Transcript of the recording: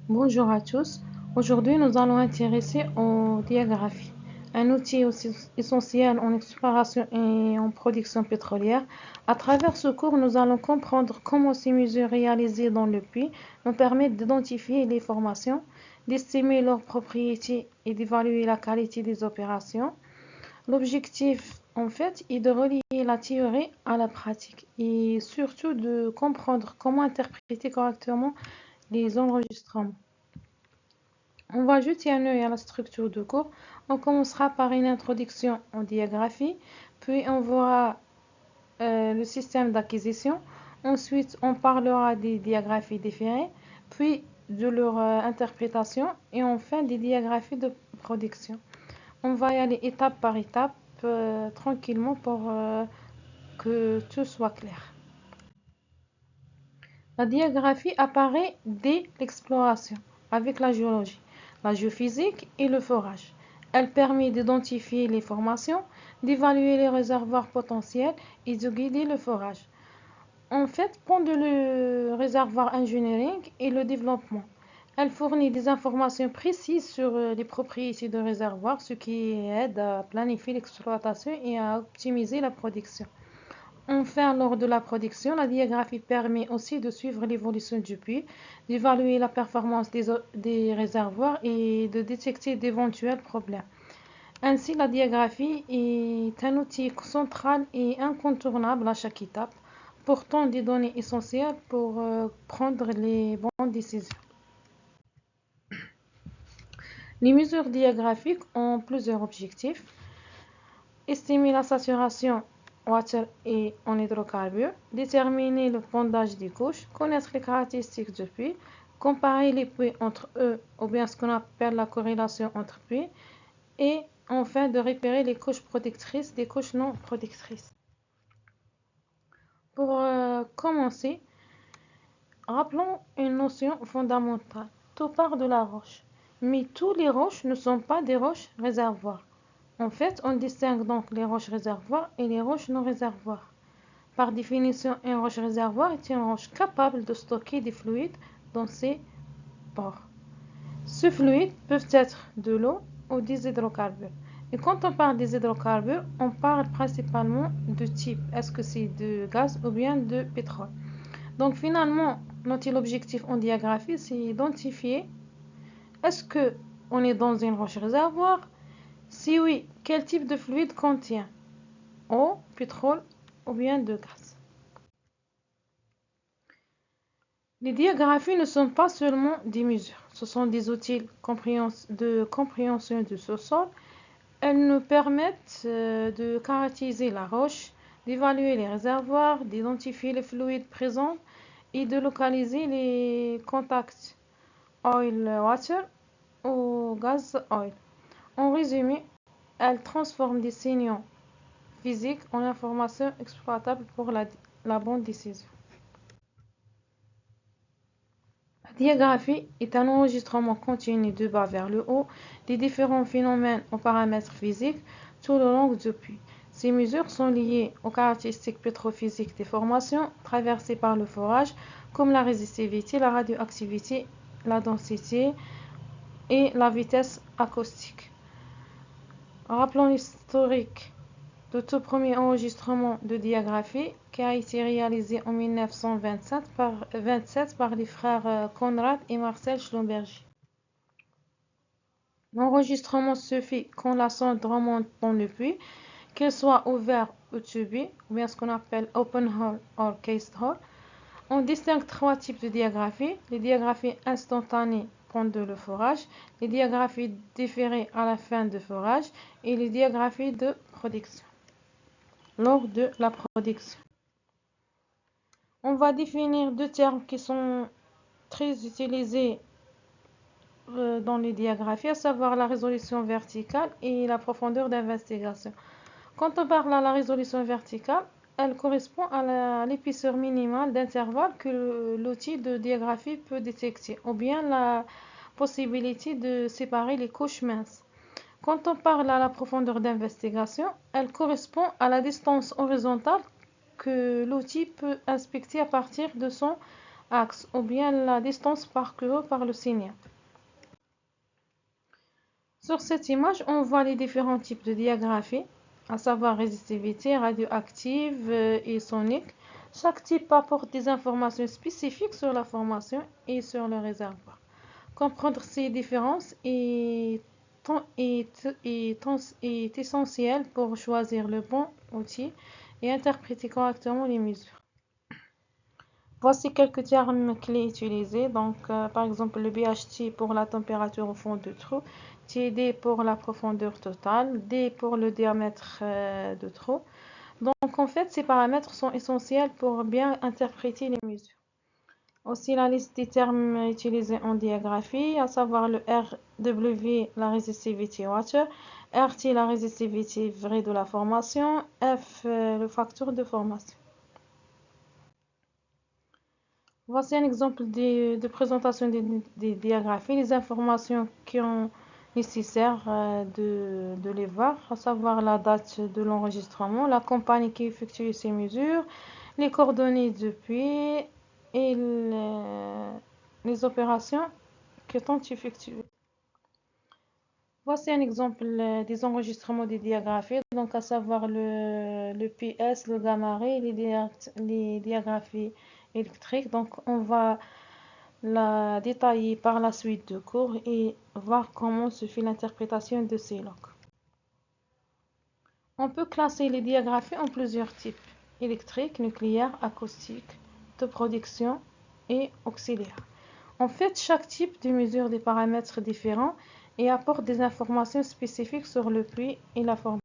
Bonjour à tous. Aujourd'hui, nous allons intéresser aux diagraphies, un outil aussi essentiel en exploration et en production pétrolière. À travers ce cours, nous allons comprendre comment ces mesures réalisées dans le puits nous permettent d'identifier les formations, d'estimer leurs propriétés et d'évaluer la qualité des opérations. L'objectif, en fait, est de relier la théorie à la pratique et surtout de comprendre comment interpréter correctement les enregistrements. On va jeter un œil à la structure du cours. On commencera par une introduction en diagraphie, puis on verra le système d'acquisition. Ensuite, on parlera des diagraphies différées, puis de leur interprétation et enfin des diagraphies de production. On va y aller étape par étape, tranquillement pour que tout soit clair. La diagraphie apparaît dès l'exploration avec la géologie, la géophysique et le forage. Elle permet d'identifier les formations, d'évaluer les réservoirs potentiels et de guider le forage. En fait, pendant le réservoir engineering et le développement, elle fournit des informations précises sur les propriétés de réservoir, ce qui aide à planifier l'exploitation et à optimiser la production. Enfin, lors de la production, la diagraphie permet aussi de suivre l'évolution du puits, d'évaluer la performance des réservoirs et de détecter d'éventuels problèmes. Ainsi, la diagraphie est un outil central et incontournable à chaque étape, portant des données essentielles pour prendre les bonnes décisions. Les mesures diagraphiques ont plusieurs objectifs. Estimer la saturation water et en hydrocarbures, déterminer le pondage des couches, connaître les caractéristiques du puits, comparer les puits entre eux ou bien ce qu'on appelle la corrélation entre puits, et enfin de repérer les couches protectrices des couches non protectrices. Pour commencer, rappelons une notion fondamentale. Tout part de la roche, mais tous les roches ne sont pas des roches réservoirs. En fait, on distingue donc les roches réservoirs et les roches non réservoirs. Par définition, une roche réservoir est une roche capable de stocker des fluides dans ses pores. Ce fluide peut être de l'eau ou des hydrocarbures. Et quand on parle des hydrocarbures, on parle principalement de type. Est-ce que c'est de gaz ou bien de pétrole? Donc finalement, notre objectif en diagraphie, c'est identifier est-ce que on est dans une roche réservoir? Si oui, quel type de fluide contient? Eau, pétrole ou bien de gaz? Les diagraphies ne sont pas seulement des mesures, ce sont des outils de compréhension du sous-sol. Elles nous permettent de caractériser la roche, d'évaluer les réservoirs, d'identifier les fluides présents et de localiser les contacts oil-water ou gaz-oil. En résumé, elles transforment des signaux physiques en informations exploitables pour la bonne décision. La diagraphie est un enregistrement continu de bas vers le haut des différents phénomènes aux paramètres physiques tout le long du puits. Ces mesures sont liées aux caractéristiques pétrophysiques des formations traversées par le forage, comme la résistivité, la radioactivité, la densité et la vitesse acoustique. Rappelons l'historique de tout premier enregistrement de diagraphie qui a été réalisé en 1927 par les frères Konrad et Marcel Schlumberger. L'enregistrement se fait quand la sonde remonte dans le puits, qu'elle soit ouverte ou tubée, ou bien ce qu'on appelle open hole ou cased hole. On distingue trois types de diagraphie: les diagraphies instantanées pendant le forage, les diagraphies différées à la fin du forage et les diagraphies de production. Lors de la production, on va définir deux termes qui sont très utilisés dans les diagraphies, à savoir la résolution verticale et la profondeur d'investigation. Quand on parle de la résolution verticale, elle correspond à l'épaisseur minimale d'intervalle que l'outil de diagraphie peut détecter, ou bien la possibilité de séparer les couches minces. Quand on parle à la profondeur d'investigation, elle correspond à la distance horizontale que l'outil peut inspecter à partir de son axe ou bien la distance parcourue par le signal. Sur cette image, on voit les différents types de diagraphie, à savoir résistivité, radioactive et sonique. Chaque type apporte des informations spécifiques sur la formation et sur le réservoir. Comprendre ces différences est essentiel pour choisir le bon outil et interpréter correctement les mesures. Voici quelques termes clés utilisés. Donc, par exemple, le BHT pour la température au fond du trou, TD pour la profondeur totale, D pour le diamètre de trou. Donc, en fait, ces paramètres sont essentiels pour bien interpréter les mesures. Aussi, la liste des termes utilisés en diagraphie, à savoir le RW, la résistivité water, RT, la résistivité vraie de la formation, F, le facteur de formation. Voici un exemple de présentation des diagraphies, les informations qui sont nécessaires de les voir, à savoir la date de l'enregistrement, la compagnie qui effectue ces mesures, les coordonnées depuis et les opérations qui sont effectuées. Voici un exemple des enregistrements des diagraphies, donc à savoir le PS, le gamma ray, les diagraphies électriques. Donc on va la détailler par la suite de cours et voir comment se fait l'interprétation de ces logs. On peut classer les diagraphies en plusieurs types: électriques, nucléaires, acoustiques, de production et auxiliaires. En fait, chaque type de mesure des paramètres différents et apporte des informations spécifiques sur le puits et la formation.